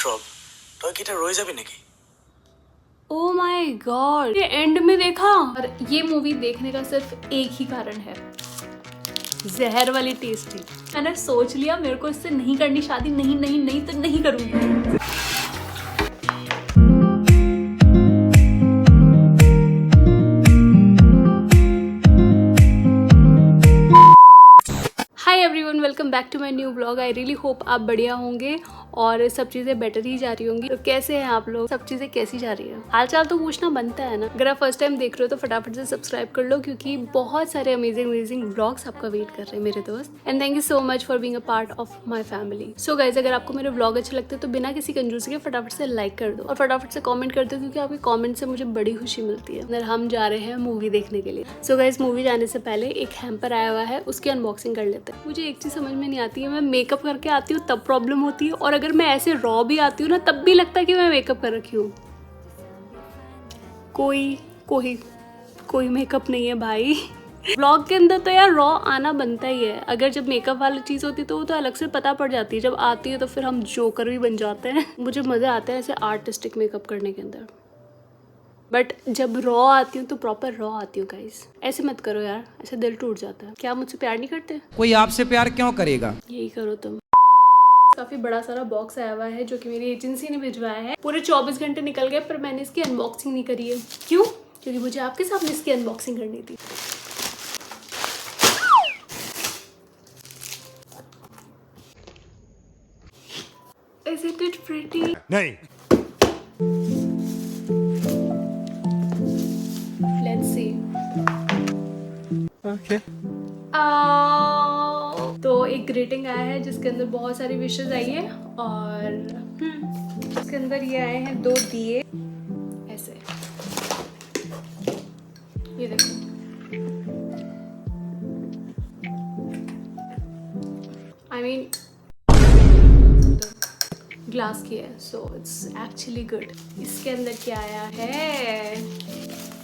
সব তুই কি এটা রয়ে যাবি নাকি? ओ माय गॉड, ये एंड में देखा। और ये मूवी देखने का सिर्फ एक ही कारण है, जहर वाली टेस्टी। मैंने सोच लिया मेरे को इससे नहीं करनी शादी, नहीं नहीं नहीं तो नहीं करूंगी। Hi everyone, welcome back to my new blog. I really hope आप बढ़िया होंगे और सब चीज़ें बेटर ही जा रही होंगी। तो कैसे हैं आप लोग? सब चीज़ें कैसी जा रही है? हाल चाल तो पूछना बनता है ना। अगर आप फर्स्ट टाइम देख रहे हो तो फटाफट से सब्सक्राइब कर लो, क्योंकि बहुत सारे अमेजिंग ब्लॉग्स आपका वेट कर रहे हैं मेरे दोस्त। And thank you so much for being a part of my family. So guys, अगर आपको मेरे ब्लॉग अच्छे लगते हैं तो बिना किसी कंजूसी के फटाफट से लाइक कर दो और फटाफट से कॉमेंट कर दो, क्योंकि आपके कॉमेंट से मुझे बड़ी खुशी मिलती है। अगर हम जा रहे हैं मूवी देखने के लिए। सो गाइज, मूवी जाने से पहले एक हैम्पर आया हुआ है, उसकी अनबॉक्सिंग कर लेते हैं। मुझे एक चीज समझ में नहीं आती है, मैं मेकअप करके आती हूँ तब प्रॉब्लम होती है, और अगर मैं ऐसे रॉ भी आती हूँ ना तब भी लगता है कि मैं मेकअप कर रखी हूँ। कोई कोई कोई मेकअप नहीं है भाई। व्लॉग के अंदर तो यार रॉ आना बनता ही है। अगर जब मेकअप वाली चीज होती है तो वो तो अलग से पता पड़ जाती है, जब आती है तो फिर हम जोकर भी बन जाते हैं। मुझे मजा आता है ऐसे आर्टिस्टिक मेकअप करने के अंदर, बट जब रॉ आती हूँ तो प्रॉपर रॉ आती हूँ गाइस। ऐसे मत करो यार, ऐसे दिल टूट जाता है। क्या मुझसे प्यार नहीं करते? कोई आपसे प्यार क्यों करेगा? यही करो तुम। काफी बड़ा सारा बॉक्स आया हुआ है जो कि मेरी एजेंसी ने भिजवाया है। पूरे 24 घंटे निकल गए पर मैंने इसकी अनबॉक्सिंग नहीं करी है। क्यों? क्योंकि मुझे आपके सामने इसकी अनबॉक्सिंग करनी थी। Is it pretty? नहीं। Let's see. ओके। तो एक ग्रीटिंग आया है जिसके अंदर बहुत सारी विशेस आई है, और इसके अंदर ये आए हैं 2 दिए ऐसे। ये देखो, आई मीन ग्लास की है, सो इट्स एक्चुअली गुड। इसके अंदर क्या आया है?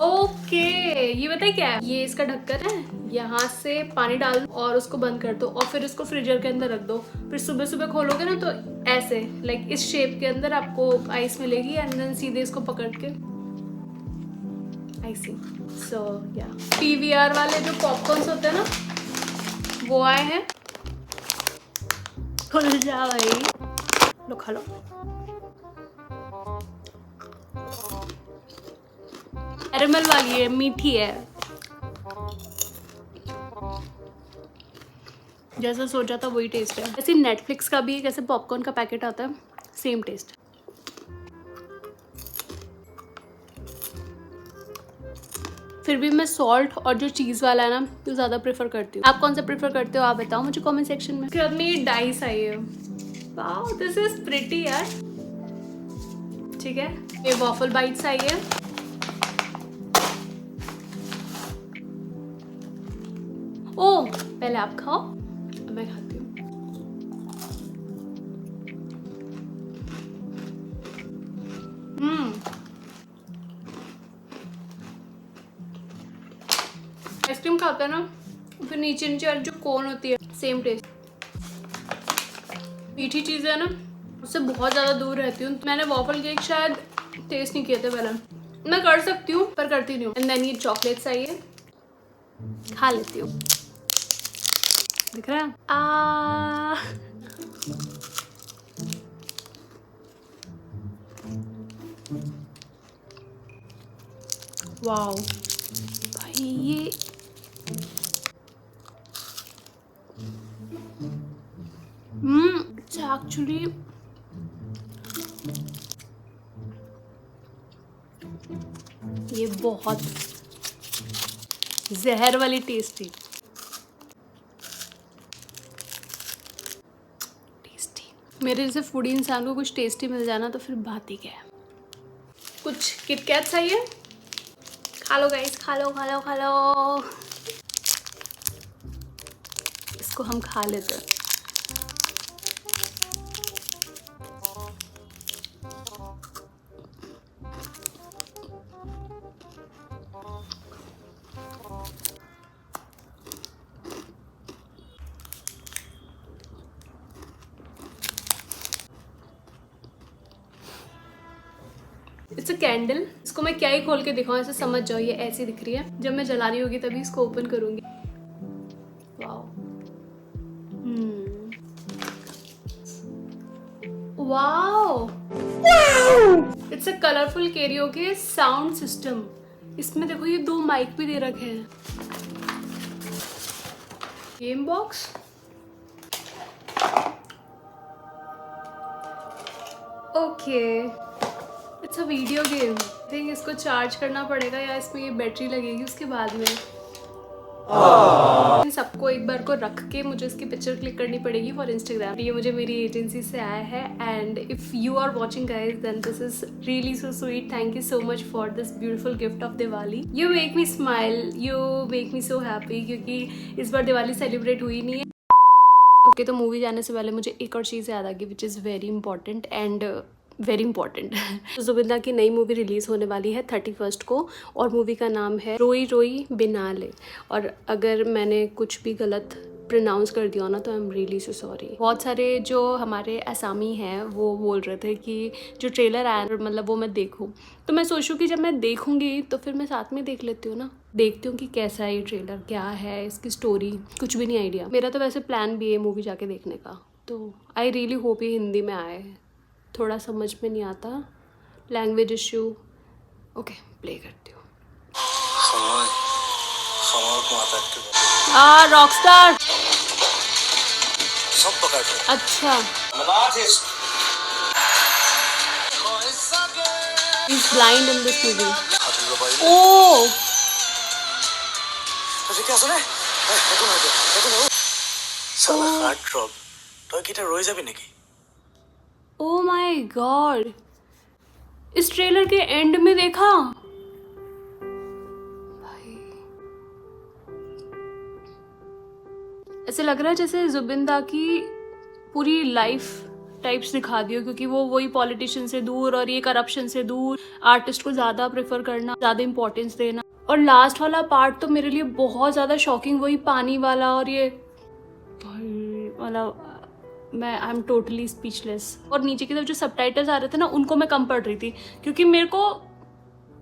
ओके, ये बताइए क्या है? ये इसका ढक्कन है। यहाँ से पानी डाल दो और उसको बंद कर दो, और फिर इसको फ्रीजर के अंदर रख दो। फिर सुबह सुबह खोलोगे ना तो ऐसे लाइक इस शेप के अंदर आपको आइस मिलेगी, एंड देन सीधे इसको पकड़ के आइसी। सो या पीवीआर वाले जो पॉपकॉर्न्स होते हैं ना, वो आए हैं। खुल जा भाई, लो खा लो। कैरेमल वाली है, मीठी है। जैसा सोचा था वही टेस्ट है। ऐसे नेटफ्लिक्स का भी एक ऐसे पॉपकॉर्न का पैकेट आता है, सेम टेस्ट। फिर भी मैं सॉल्ट और जो चीज वाला है ना तो ज्यादा प्रेफर करती हूँ। आप कौन सा प्रेफर करते हो आप बताओ मुझे कमेंट सेक्शन में। फिर अब मेरी डाइस आई है। वाओ, दिस इज प्रिटी यार। ठीक है, ये वॉफल बाइट्स आई है। ओ, पहले आप खाओ, मैं खाती हूँ। आइसक्रीम खाते हैं ना, फिर नीचे नीचे वाली जो कोन होती है, सेम टेस्ट। मीठी चीज़ है ना, उससे बहुत ज़्यादा दूर रहती हूँ। मैंने वॉफल केक शायद टेस्ट नहीं किए थे पहले। मैं कर सकती हूँ पर करती नहीं हूँ। एंड देन ये चॉकलेट्स आई है, खा लेती हूँ। दिख रहा है? वाओ भाई, ये एक्चुअली ये बहुत जहर वाली टेस्टी मेरे जैसे फूडी इंसान को कुछ टेस्टी मिल जाना तो फिर बात ही क्या है। कुछ किटकैट्स आई है, खा लो गाइस, खा लो खा लो खा लो। इसको हम खा लेते हैं। It's a candle. इसको मैं क्या ही खोल के दिखाऊं, ऐसे समझ जाओ ये ऐसी दिख रही है। जब मैं जला रही होगी तभी इसको ओपन करूंगी। Wow, wow, it's a colourful karaoke sound system. इसमें देखो ये 2 माइक भी दे रखे हैं। Game box, okay, it's a video game. I think इसको चार्ज करना पड़ेगा या इसमें ये बैटरी लगेगी उसके बाद में। सबको एक बार को रख के मुझे इसकी पिक्चर क्लिक करनी पड़ेगी फॉर इंस्टाग्राम। ये मुझे मेरी एजेंसी से आया है and if you are watching guys then this is really so sweet. Thank you so much for this beautiful gift of Diwali. You make me smile, you make me so happy, क्योंकि इस बार Diwali celebrate हुई नहीं है। Okay, तो movie जाने से पहले मुझे एक और चीज़ याद आ गई which is very important and very important. तो जुबिंदा की नई मूवी रिलीज़ होने वाली है 31 को और मूवी का नाम है रोई रोई बिनाले। और अगर मैंने कुछ भी गलत प्रोनाउंस कर दिया ना तो I am really so sorry. बहुत सारे जो हमारे असामी हैं वो बोल रहे थे कि जो ट्रेलर आया मतलब वो मैं देखूं, तो मैं सोचूं कि जब मैं देखूंगी तो फिर मैं साथ में देख लेती हूँ ना, देखती हूँ कि कैसा है ये ट्रेलर, क्या है इसकी स्टोरी, कुछ भी नहीं आइडिया। मेरा तो वैसे प्लान भी है मूवी जाके देखने का, तो आई रियली होप ये हिंदी में आए। थोड़ा समझ में नहीं आता, लैंग्वेज इश्यू। ओके, प्ले करती हूँ। रॉकस्टार सब पकड़ लो। अच्छा, he's blind in this movie. Oh, तुझे क्या सुने? साला हार्ट ड्रॉप। तो किटा रोई जाबी नाকি? oh my God! इस ट्रेलर के एंड में देखा भाई, ऐसे लग रहा है जैसे जुबिंदा की पूरी लाइफ टाइप्स दिखा दियो, क्योंकि वो वही पॉलिटिशियन से दूर और ये करप्शन से दूर, आर्टिस्ट को ज़्यादा प्रेफर करना, ज़्यादा इंपॉर्टेंस देना। और लास्ट वाला पार्ट तो मेरे लिए बहुत ज़्यादा शॉकिंग, वही पानी वाला और ये भाई मतलब मैं आई एम टोटली स्पीचलेस। और नीचे की तरफ जो सबटाइटल्स आ रहे थे ना उनको मैं कम पढ़ रही थी, क्योंकि मेरे को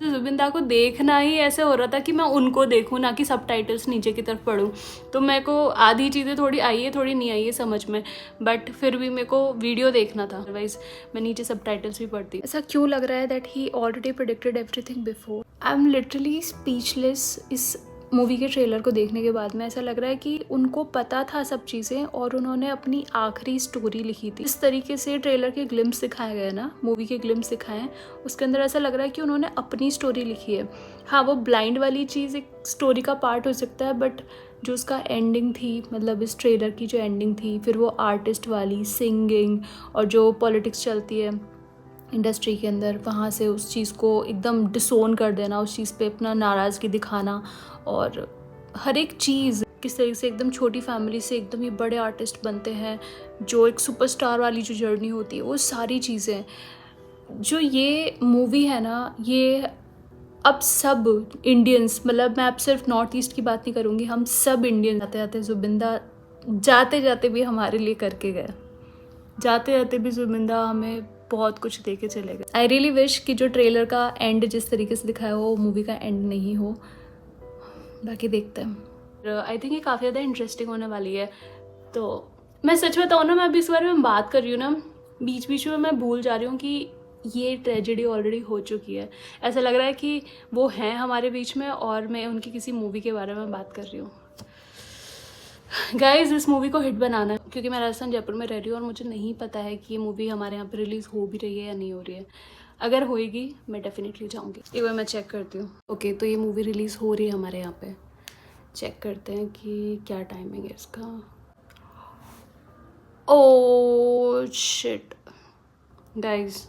जुबिंदा को देखना ही ऐसे हो रहा था कि मैं उनको देखूं ना कि सबटाइटल्स नीचे की तरफ पढूं। तो मेरे को आधी चीज़ें थोड़ी आई है थोड़ी नहीं आई है समझ में, बट फिर भी मेरे को वीडियो देखना था, अदरवाइज मैं नीचे सबटाइटल्स भी पढ़ती। ऐसा क्यों लग रहा है that he already predicted everything before. I am literally speechless इस मूवी के ट्रेलर को देखने के बाद में। ऐसा लग रहा है कि उनको पता था सब चीज़ें और उन्होंने अपनी आखिरी स्टोरी लिखी थी। इस तरीके से ट्रेलर के ग्लिम्स दिखाए गए ना, मूवी के ग्लिम्स दिखाए हैं, उसके अंदर ऐसा लग रहा है कि उन्होंने अपनी स्टोरी लिखी है। हाँ, वो ब्लाइंड वाली चीज़ एक स्टोरी का पार्ट हो सकता है, बट जो उसका एंडिंग थी, मतलब इस ट्रेलर की जो एंडिंग थी, फिर वो आर्टिस्ट वाली सिंगिंग और जो पॉलिटिक्स चलती है इंडस्ट्री के अंदर, वहाँ से उस चीज़ को एकदम डिसोन कर देना, उस चीज़ पे अपना नाराज़गी दिखाना, और हर एक चीज़ किस तरीके से एकदम छोटी फैमिली से एकदम ही बड़े आर्टिस्ट बनते हैं, जो एक सुपरस्टार वाली जो जर्नी होती है, वो सारी चीज़ें जो ये मूवी है ना, ये अब सब इंडियंस, मतलब मैं अब सिर्फ नॉर्थ ईस्ट की बात नहीं करूँगी, हम सब इंडियन जाते जाते जुबिंदा जाते जाते भी हमारे लिए करके गए, जाते जाते भी जुबिंदा हमें बहुत कुछ दे के चले गए। आई रियली विश कि जो ट्रेलर का एंड जिस तरीके से दिखाया हो मूवी का एंड नहीं हो, बाकी देखते हैं। आई थिंक ये काफ़ी ज़्यादा इंटरेस्टिंग होने वाली है। तो मैं सच बताऊँ ना, मैं अभी इस बारे में बात कर रही हूँ ना, बीच बीच में मैं भूल जा रही हूँ कि ये ट्रेजेडी ऑलरेडी हो चुकी है। ऐसा लग रहा है कि वो हैं हमारे बीच में और मैं उनकी किसी मूवी के बारे में बात कर रही हूँ। गाइज, इस मूवी को हिट बनाना है, क्योंकि मैं राजस्थान जयपुर में रह रही हूँ और मुझे नहीं पता है कि ये मूवी हमारे यहाँ पे रिलीज़ हो भी रही है या नहीं हो रही है। अगर होएगी मैं डेफिनेटली जाऊँगी। एक बार मैं चेक करती हूँ। ओके, तो ये मूवी रिलीज़ हो रही है हमारे यहाँ पे। चेक करते हैं कि क्या टाइमिंग है इसका। ओह शिट गाइज,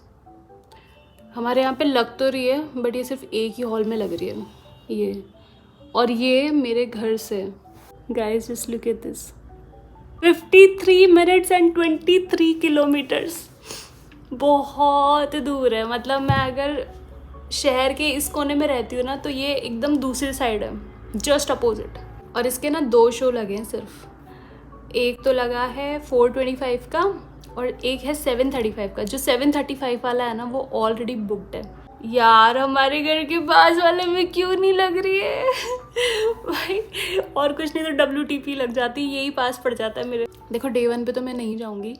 हमारे यहाँ पे लग तो रही है बट ये सिर्फ एक ही हॉल में लग रही है ये, और ये मेरे घर से guys just look at this, 53 minutes and 23 kilometres, बहुत दूर है। मतलब मैं अगर शहर के इस कोने में रहती हूँ ना तो ये एकदम दूसरी साइड है, जस्ट अपोजिट। और इसके ना 2 शो लगे हैं सिर्फ, एक तो लगा है 4:25 का और एक है 7:35 का। जो 7:35 वाला है ना वो ऑलरेडी बुकड है। यार हमारे घर के पास वाले में क्यों नहीं लग रही है भाई, और कुछ नहीं तो WTP लग जाती, यही पास पड़ जाता है मेरे। देखो डे 1 पे तो मैं नहीं जाऊंगी,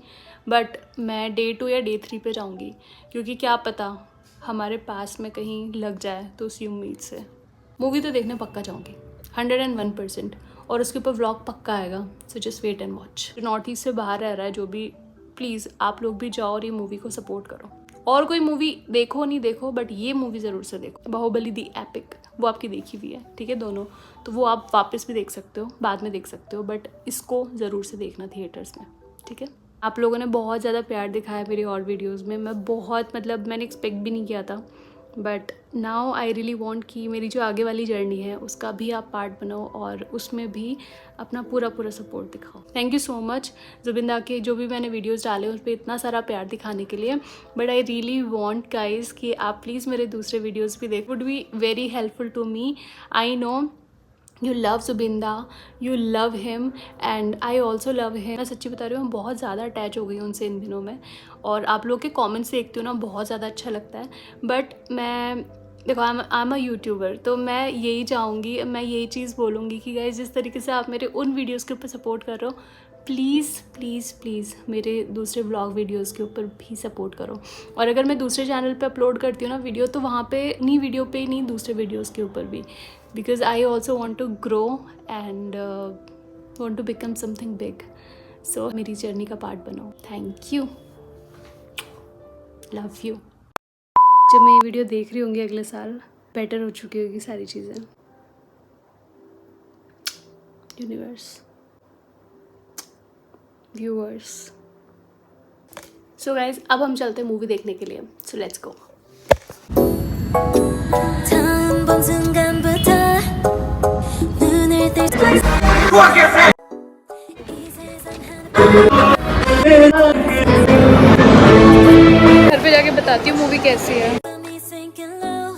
बट मैं डे 2 या डे 3 पे जाऊंगी, क्योंकि क्या पता हमारे पास में कहीं लग जाए, तो उसी उम्मीद से मूवी तो देखने पक्का जाऊंगी 101%, और उसके ऊपर व्लॉग पक्का आएगा, so just wait and watch. North east से बाहर रह रहा है जो भी, प्लीज़ आप लोग भी जाओ और ये मूवी को सपोर्ट करो। और कोई मूवी देखो नहीं देखो, बट ये मूवी ज़रूर से देखो, बाहुबली दी एपिक, वो आपकी देखी हुई है, ठीक है दोनों, तो वो आप वापस भी देख सकते हो, बाद में देख सकते हो, बट इसको ज़रूर से देखना थिएटर्स में, ठीक है। आप लोगों ने बहुत ज़्यादा प्यार दिखाया मेरी और वीडियोज़ में, मैं बहुत मतलब मैंने एक्सपेक्ट भी नहीं किया था, but now I really want कि मेरी जो आगे वाली जर्नी है उसका भी आप पार्ट बनो और उसमें भी अपना पूरा सपोर्ट दिखाओ। थैंक यू सो मच जुबिंदा के जो भी मैंने वीडियोस डाले उस पर इतना सारा प्यार दिखाने के लिए, but I really want guys कि आप प्लीज़ मेरे दूसरे वीडियोज़ भी देख, would be very helpful to me. I know you love Zubeenda, you love him and I also love him. मैं सच्ची बता रही हूँ, मैं बहुत ज़्यादा अटैच हो गई हूँ उनसे इन दिनों में, और आप लोग के कमेंट्स देखती हूँ ना, बहुत ज़्यादा अच्छा लगता है। बट मैं देखो आई एम अ यूट्यूबर, तो मैं यही चाहूँगी, मैं यही चीज़ बोलूँगी कि गाइस जिस तरीके से आप मेरे उन वीडियोज़ के ऊपर सपोर्ट कर रहे हो, प्लीज़ प्लीज़ प्लीज़ मेरे दूसरे व्लॉग वीडियोस के ऊपर भी सपोर्ट करो। और अगर मैं दूसरे चैनल पे अपलोड करती हूँ ना वीडियो, तो वहाँ पे नहीं वीडियो पे नहीं दूसरे वीडियोस के ऊपर भी, because I also want to grow and want to become something big. So मेरी जर्नी का पार्ट बनो। Thank you, love you. जब मैं ये वीडियो देख रही होंगी अगले साल, बेटर हो चुकी होगी सारी चीज़ें। यूनिवर्स, व्यूअर्स, सो गाइज अब हम चलते हैं मूवी देखने के लिए, सो लेट्स गो। 처음 본 순간부터 눈을 뜰 이 세상 घर पे जाके बताती हूँ मूवी कैसी है। 하늘밤이 sinking low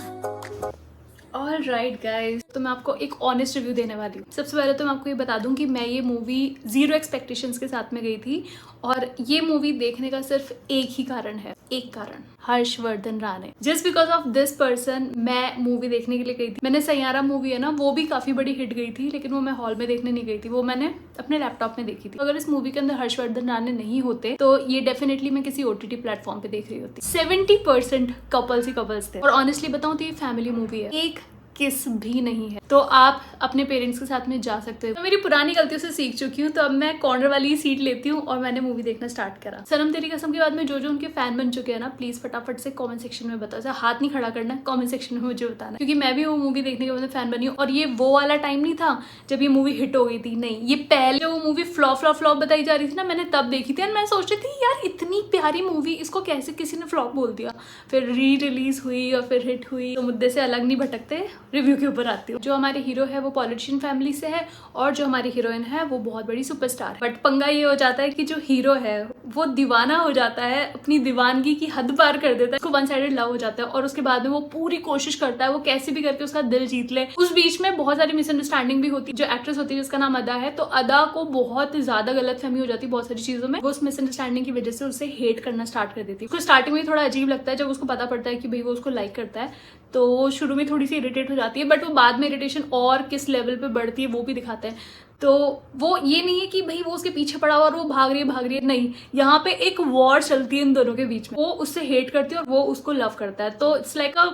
all right guys, तो मैं आपको एक ऑनेस्ट रिव्यू देने वाली हूँ। सबसे पहले तो मैं आपको ये बता दूँ कि मैं ये मूवी 0 एक्सपेक्टेशंस के साथ में गई थी, और ये मूवी देखने का सिर्फ एक ही कारण है, एक कारण, Harshvardhan Rane. Just because of this person मैं मूवी देखने के लिए गई थी। मैंने सैयारा मूवी है ना, वो भी काफी बड़ी हिट गई थी, लेकिन वो मैं हॉल में देखने नहीं गई थी, वो मैंने अपने लैपटॉप में देखी थी। अगर इस मूवी के अंदर हर्षवर्धन राणे नहीं होते तो ये डेफिनेटली मैं किसी OTT प्लेटफॉर्म पे देख रही होती। 70% कपल्स ही कपल्स थे, और ऑनेस्टली बताऊं तो ये फैमिली मूवी है, एक किस भी नहीं है, तो आप अपने पेरेंट्स के साथ में जा सकते हो। तो मेरी पुरानी गलतियों से सीख चुकी हूँ, तो अब मैं कॉर्नर वाली सीट लेती हूँ और मैंने मूवी देखना स्टार्ट करा। सनम तेरी कसम के बाद में जो उनके फैन बन चुके हैं ना, प्लीज फटाफट से कमेंट सेक्शन में बताओ। हाथ नहीं खड़ा करना है, कमेंट सेक्शन में मुझे बताना, क्योंकि मैं भी वो मूवी देखने के बाद फैन बनी हूँ। और ये वो वाला टाइम नहीं था जब ये मूवी हिट हो गई थी, नहीं, ये पहले वो मूवी फ्लॉप बताई जा रही थी ना, मैंने तब देखी थी। और मैं सोच रही थी यार इतनी प्यारी मूवी, इसको कैसे किसी ने फ्लॉप बोल दिया। फिर रिलीज हुई और फिर हिट हुई, तो मुद्दे से अलग नहीं भटकते, रिव्यू के ऊपर आती हूँ। जो हमारे हीरो है वो पॉलिटिशियन फैमिली से है, और जो हमारी हीरोइन है वो बहुत बड़ी सुपरस्टार है। बट पंगा ये हो जाता है कि जो हीरो है वो दीवाना हो जाता है, अपनी दीवानगी की हद पार कर देता है, उसको वन साइडेड लव हो जाता है, और उसके बाद में वो पूरी कोशिश करता है वो कैसे भी करके उसका दिल जीत ले। उस बीच में बहुत सारी मिसअंडरस्टैंडिंग भी होती है। जो एक्ट्रेस होती है जिसका नाम अदा है, तो अदा को बहुत ज्यादा गलतफहमी हो जाती है बहुत सारी चीजों में। वो उस मिसअंडरस्टैंडिंग की वजह से उसे हेट करना स्टार्ट कर देती है। उसको स्टार्टिंग में थोड़ा अजीब लगता है जब उसको पता पड़ता है कि भाई वो उसको लाइक करता है, तो वो शुरू में थोड़ी सी इरिटेट हो जाती है, बट वो बाद में इरिटेशन और किस लेवल पे बढ़ती है वो भी दिखाते हैं। तो वो ये नहीं है कि भाई वो उसके पीछे पड़ा हुआ और वो भाग रही है, नहीं, यहाँ पे एक वॉर चलती है इन दोनों के बीच में। वो उससे हेट करती है और वो उसको लव करता है, तो इट्स लाइक अ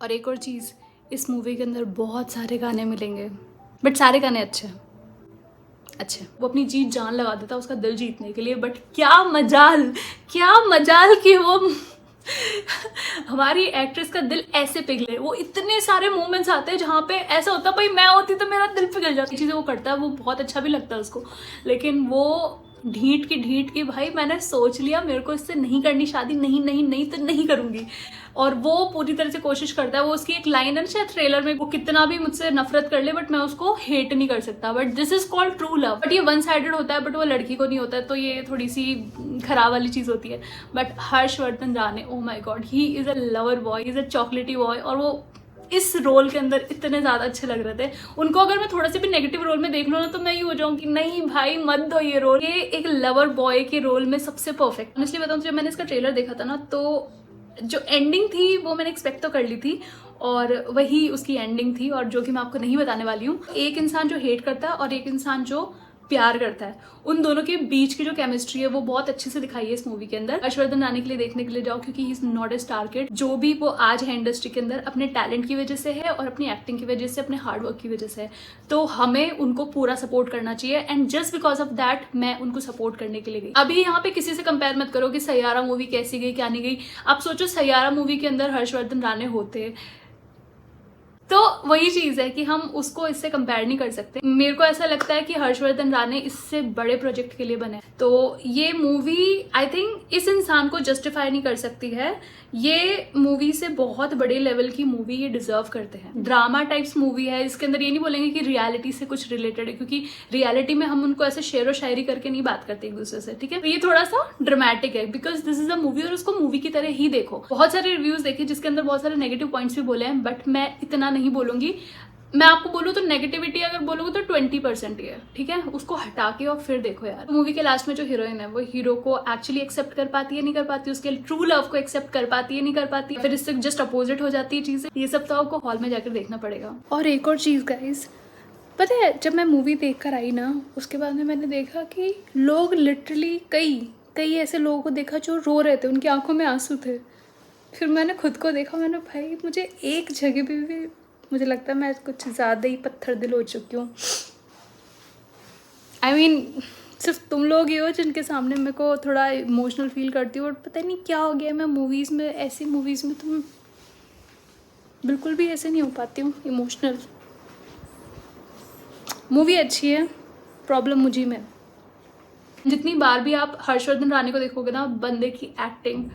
और एक और चीज, इस मूवी के अंदर बहुत सारे गाने मिलेंगे, बट सारे गाने अच्छे हैं। अच्छा, वो अपनी जीत जान लगा देता है उसका दिल जीतने के लिए, बट क्या मजाल कि वो हमारी एक्ट्रेस का दिल ऐसे पिघले। वो इतने सारे मोमेंट्स आते हैं जहाँ पे ऐसा होता है भाई मैं होती तो मेरा दिल पिघल जाता। चीजें वो करता है वो बहुत अच्छा भी लगता है उसको, लेकिन वो ढीठ की भाई मैंने सोच लिया मेरे को इससे नहीं करनी शादी, नहीं तो नहीं करूंगी। और वो पूरी तरह से कोशिश करता है। वो उसकी एक लाइन है शायद ट्रेलर में, वो कितना भी मुझसे नफरत कर ले बट मैं उसको हेट नहीं कर सकता, but this is called true love. But ये वन साइडेड होता है, बट वो लड़की को नहीं होता है, तो ये थोड़ी सी खराब वाली चीज होती है। But Harshvardhan Rane, oh my god, he is a lover boy, is a chocolaty boy, और वो इस रोल के अंदर इतने ज्यादा अच्छे लग रहे थे। उनको अगर मैं थोड़ा से भी नेगेटिव रोल में देख लूँ ना, तो मैं ये हो जाऊँ कि नहीं भाई मत दो ये रोल। ये एक लवर बॉय के रोल में सबसे परफेक्ट। ऑनेस्टली बताऊँ, जब मैंने इसका ट्रेलर देखा था ना, तो जो एंडिंग थी वो मैंने एक्सपेक्ट तो कर ली थी और वही उसकी एंडिंग थी, और जो कि मैं आपको नहीं बताने वाली हूँ। एक इंसान जो हेट करता है और एक इंसान जो प्यार करता है, उन दोनों के बीच की जो केमिस्ट्री है वो बहुत अच्छे से दिखाई है इस मूवी के अंदर। हर्षवर्धन राणे के लिए देखने के लिए जाओ, क्योंकि he is not a star kid. जो भी वो आज है इंडस्ट्री के अंदर अपने टैलेंट की वजह से है और अपनी एक्टिंग की वजह से, अपने हार्डवर्क की वजह से है। तो हमें उनको पूरा सपोर्ट करना चाहिए and just because of that मैं उनको सपोर्ट करने के लिए गई। अभी यहाँ पे किसी से कंपेयर मत करो कि सैयारा मूवी कैसी गई क्या नहीं गई। आप सोचो सैयारा मूवी के अंदर हर्षवर्धन राणे होते, तो वही चीज है कि हम उसको इससे कंपेयर नहीं कर सकते। मेरे को ऐसा लगता है कि हर्षवर्धन राणे इससे बड़े प्रोजेक्ट के लिए बने, तो ये मूवी आई थिंक इस इंसान को जस्टिफाई नहीं कर सकती है। ये मूवी से बहुत बड़े लेवल की मूवी ये डिजर्व करते हैं। ड्रामा टाइप्स मूवी है, इसके अंदर ये नहीं बोलेंगे कि रियलिटी से कुछ रिलेटेड है, क्योंकि रियलिटी में हम उनको ऐसे शेर व शायरी करके नहीं बात करते एक दूसरे से, ठीक है। तो ये थोड़ा सा ड्रामेटिक है because this is a movie, और उसको मूवी की तरह ही देखो। बहुत सारे रिव्यूज देखे जिसके अंदर बहुत सारे नेगेटिव पॉइंट्स भी बोले हैं, बट मैं इतना नहीं बोलूंगी। मैं आपको बोलूँ तो नेगेटिविटी अगर बोलोगे तो 20% ही है, ठीक है। उसको हटा के और फिर देखो यार। मूवी के लास्ट में जो हीरोइन है वो हीरो को एक्चुअली एक्सेप्ट कर पाती है नहीं कर पाती, उसके ट्रू लव को एक्सेप्ट कर पाती है नहीं कर पाती, फिर इससे जस्ट अपोजिट हो जाती है चीजें। ये सब तो आपको हॉल में जाकर देखना पड़ेगा। और एक और चीज गाइस, पता है जब मैं मूवी देख कर आई ना, उसके बाद में मैंने देखा कि लोग लिटरली कई ऐसे लोगों को देखा जो रो रहे थे, उनकी आंखों में आंसू थे। फिर मैंने खुद को देखा, मैंने भाई मुझे एक जगह पे भी मुझे लगता है मैं कुछ ज़्यादा ही पत्थर दिल हो चुकी हूँ। I mean, सिर्फ तुम लोग ही हो जिनके सामने मेरे को थोड़ा इमोशनल फील करती हूँ, और पता नहीं क्या हो गया, मैं मूवीज़ में, ऐसी मूवीज़ में तुम बिल्कुल भी ऐसे नहीं हो पाती हूँ इमोशनल। मूवी अच्छी है, प्रॉब्लम मुझी में। जितनी बार भी आप हर्षवर्धन राणे को देखोगे ना, बंदे की एक्टिंग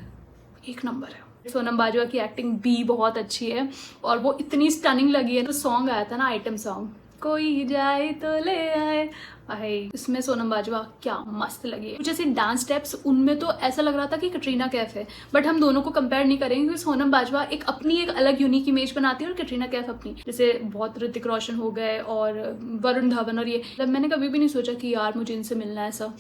एक नंबर है। सोनम बाजवा की एक्टिंग भी बहुत अच्छी है और वो इतनी स्टनिंग लगी है। तो सॉन्ग आया था ना, आइटम सॉन्ग, कोई जाए तो ले आए, भाई इसमें सोनम बाजवा क्या मस्त लगी है। कुछ ऐसे डांस स्टेप्स उनमें तो ऐसा लग रहा था कि कटरीना कैफ है, बट हम दोनों को कंपेयर नहीं करेंगे क्योंकि सोनम बाजवा एक अपनी एक अलग यूनिक इमेज बनाती है और कटरीना कैफ अपनी, जैसे बहुत ऋतिक रोशन हो गए और वरुण धवन, और ये मैंने कभी भी नहीं सोचा कि यार मुझे इनसे मिलना है ऐसा।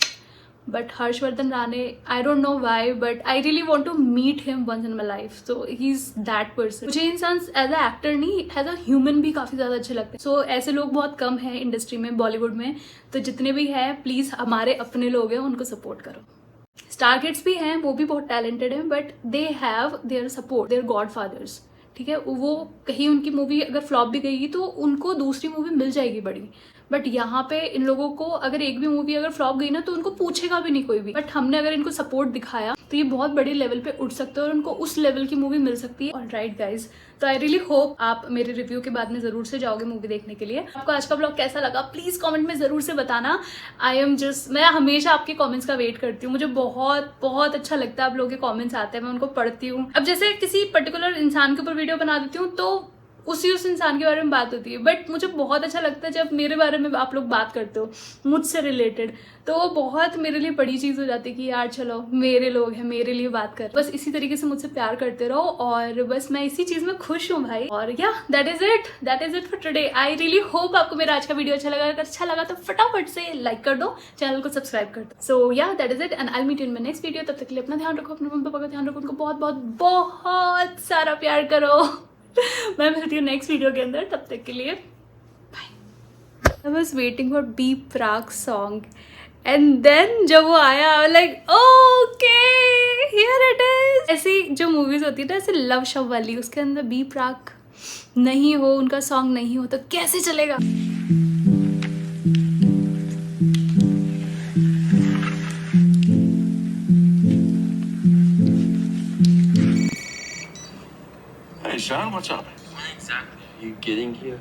But Harshvardhan Rane, I don't know why, but I really want to meet him once in my life. So he is that person. मुझे इंसान एज अ एक्टर नहीं, एज अ ह्यूमन भी काफी ज्यादा अच्छे लगते हैं। सो ऐसे लोग बहुत कम हैं इंडस्ट्री में, बॉलीवुड में। तो जितने भी हैं प्लीज हमारे अपने लोग हैं, उनको सपोर्ट करो। स्टार किड्स भी हैं, वो भी बहुत टैलेंटेड हैं, but they have their support, their god fathers, ठीक है। वो कहीं उनकी मूवी अगर फ्लॉप भी गई तो उनको दूसरी मूवी मिल जाएगी बड़ी। बट यहाँ पे इन लोगों को अगर एक भी मूवी अगर फ्लॉप गई ना तो उनको पूछेगा भी नहीं कोई भी। बट हमने अगर इनको सपोर्ट दिखाया तो ये बहुत बड़े लेवल पे उठ सकते हैं और उनको उस लेवल की मूवी मिल सकती है। ऑलराइट गाइज, तो आई रियली होप आप मेरे रिव्यू के बाद में जरूर से जाओगे मूवी देखने के लिए। आपको आज का ब्लॉग कैसा लगा प्लीज कमेंट में जरूर से बताना। मैं हमेशा आपके कमेंट्स का वेट करती हूँ। मुझे बहुत बहुत अच्छा लगता है आप लोगों के कमेंट्स आते हैं, मैं उनको पढ़ती हूँ। अब जैसे किसी पर्टिकुलर इंसान के ऊपर वीडियो बना देती हूँ तो उस इंसान के बारे में बात होती है, बट मुझे बहुत अच्छा लगता है जब मेरे बारे में आप लोग बात करते हो मुझसे रिलेटेड, तो वो बहुत मेरे लिए बड़ी चीज़ हो जाती है कि यार चलो मेरे लोग हैं, मेरे लिए बात कर। बस इसी तरीके से मुझसे प्यार करते रहो और बस मैं इसी चीज़ में खुश हूँ भाई। और या that is it for today. I really hope आपको मेरा आज का वीडियो अच्छा लगा। अगर अच्छा लगा तो फटाफट से लाइक कर दो, चैनल को सब्सक्राइब कर दो। So yeah that is it and I meet you in my next video. तब तक के लिए अपना ध्यान रखो, अपने मम्मी पापा का ध्यान रखो, उनको बहुत बहुत बहुत सारा प्यार करो। मैं मिलती हूँ नेक्स्ट वीडियो के अंदर, तब तक के लिए bye. I was waiting for B Praak song and then जब वो आया like okay here it is. ऐसी जो मूवीज होती है ना ऐसे लव शव वाली, उसके अंदर बी प्राक नहीं हो, उनका सॉन्ग नहीं हो तो कैसे चलेगा। Hey, Sean, what's up? When exactly are you getting here?